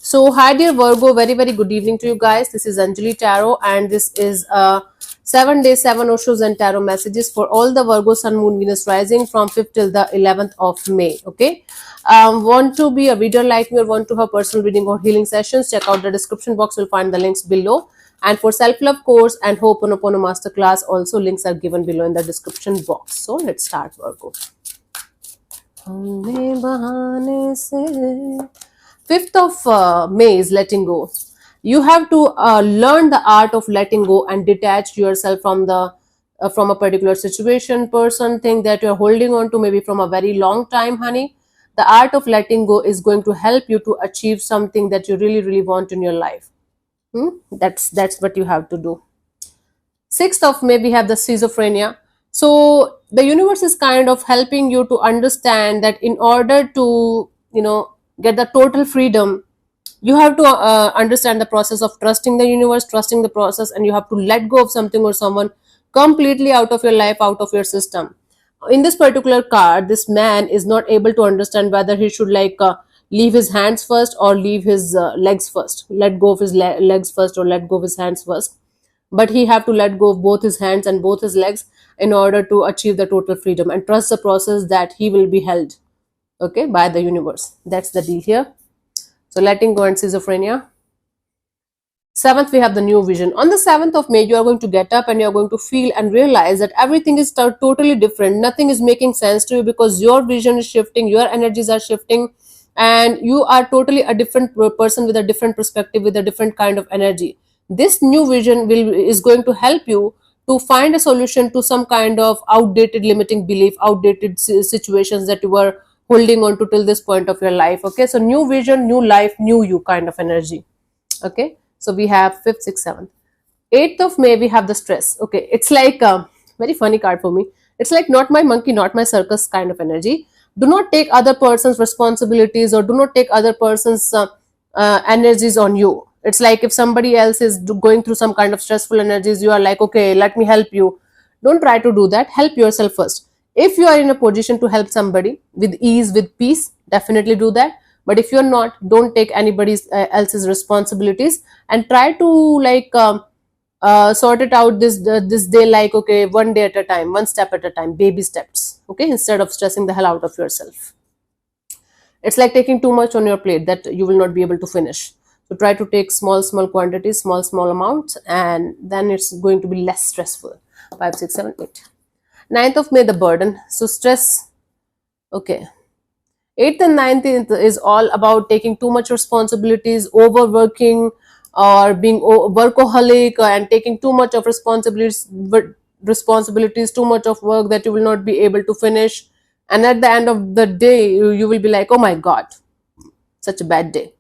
So, hi dear Virgo, very very good evening to you guys. This is Anjali Tarot, and this is 7 days, 7 Oshos and tarot messages for all the Virgo Sun, Moon, Venus rising from 5th till the 11th of May. Okay, want to be a reader like me or want to have personal reading or healing sessions? Check out the description box. You'll find the links below. And for self-love course and Ho'oponopono masterclass, also links are given below in the description box. So let's start, Virgo. 5th of May is letting go. You have to learn the art of letting go and detach yourself from the from a particular situation, person, thing that you're holding on to, maybe from a very long time, honey. The art of letting go is going to help you to achieve something that you really, really want in your life. That's what you have to do. 6th of May, we have the schizophrenia. So the universe is kind of helping you to understand that in order to, get the total freedom, you have to understand the process of trusting the universe, trusting the process, and you have to let go of something or someone completely out of your life, out of your system. In this particular card, this man is not able to understand whether he should leave his hands first or leave his legs first, let go of his legs first or let go of his hands first, but he have to let go of both his hands and both his legs in order to achieve the total freedom and trust the process that he will be held, okay, by the universe. That's the deal here. So letting go and schizophrenia. 7th, we have the new vision. On the 7th of May, you are going to get up and you are going to feel and realize that everything is totally different. Nothing is making sense to you because your vision is shifting, your energies are shifting, and you are totally a different person with a different perspective, with a different kind of energy. This new vision is going to help you to find a solution to some kind of outdated limiting belief, outdated situations that you were holding on to till this point of your life. Okay, so new vision, new life, new you kind of energy. Okay, so we have 5th, 6th, 7th. 8th of May, we have the stress. Okay, it's like a very funny card for me. It's like not my monkey, not my circus kind of energy. Do not take other person's responsibilities or do not take other person's energies on you. It's like if somebody else is going through some kind of stressful energies, you are like, okay, let me help you. Don't try to do that. Help yourself first. If you are in a position to help somebody with ease, with peace, definitely do that. But if you're not, don't take anybody else's responsibilities and try to sort it out this day, like, okay, one day at a time, one step at a time, baby steps, okay, instead of stressing the hell out of yourself. It's like taking too much on your plate that you will not be able to finish. So try to take small quantities, small amounts, and then it's going to be less stressful. 5, 6, 7, 8. 9th of May, the burden. So stress. Okay. 8th and 9th is all about taking too much responsibilities, overworking, or being workaholic, and taking too much of responsibilities, too much of work that you will not be able to finish. And at the end of the day, you will be like, oh my God, such a bad day.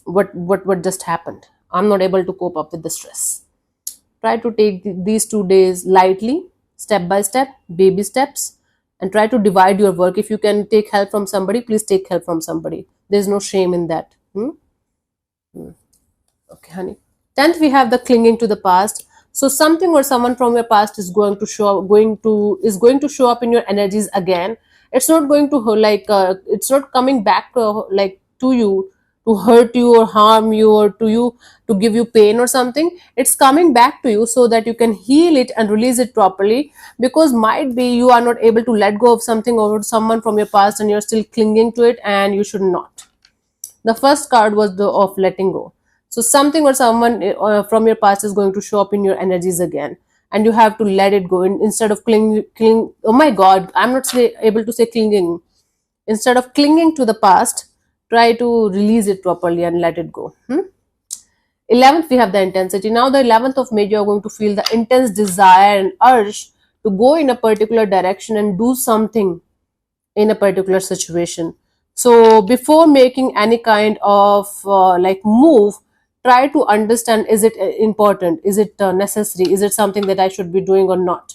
What just happened? I'm not able to cope up with the stress. Try to take these 2 days lightly, step by step, baby steps, and try to divide your work. If you can take help from somebody, please take help from somebody. There's no shame in that. Okay, honey. 10th, we have the clinging to the past. So something or someone from your past is going to show up in your energies again. It's not going to it's not coming back to you to hurt you or harm you or to give you pain or something. It's coming back to you so that you can heal it and release it properly, because might be you are not able to let go of something or someone from your past and you're still clinging to it, and you should not. The first card was the of letting go. So something or someone from your past is going to show up in your energies again, and you have to let it go. Instead of cling. Oh my God, I'm not able to say clinging. Instead of clinging to the past, try to release it properly and let it go. 11th, we have the intensity. Now, the 11th of May, you are going to feel the intense desire and urge to go in a particular direction and do something in a particular situation. So before making any kind of move, try to understand, is it important, is it necessary, is it something that I should be doing or not,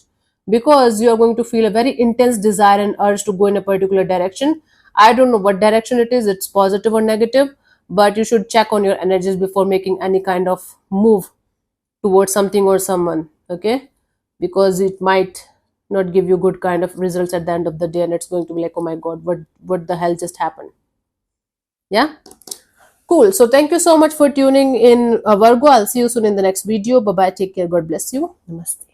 because you are going to feel a very intense desire and urge to go in a particular direction. I don't know what direction it is, it's positive or negative, but you should check on your energies before making any kind of move towards something or someone, okay, because it might not give you good kind of results at the end of the day, and it's going to be like, oh my God, what the hell just happened. Yeah. Cool. So thank you so much for tuning in, Virgo. I'll see you soon in the next video. Bye bye. Take care. God bless you. Namaste.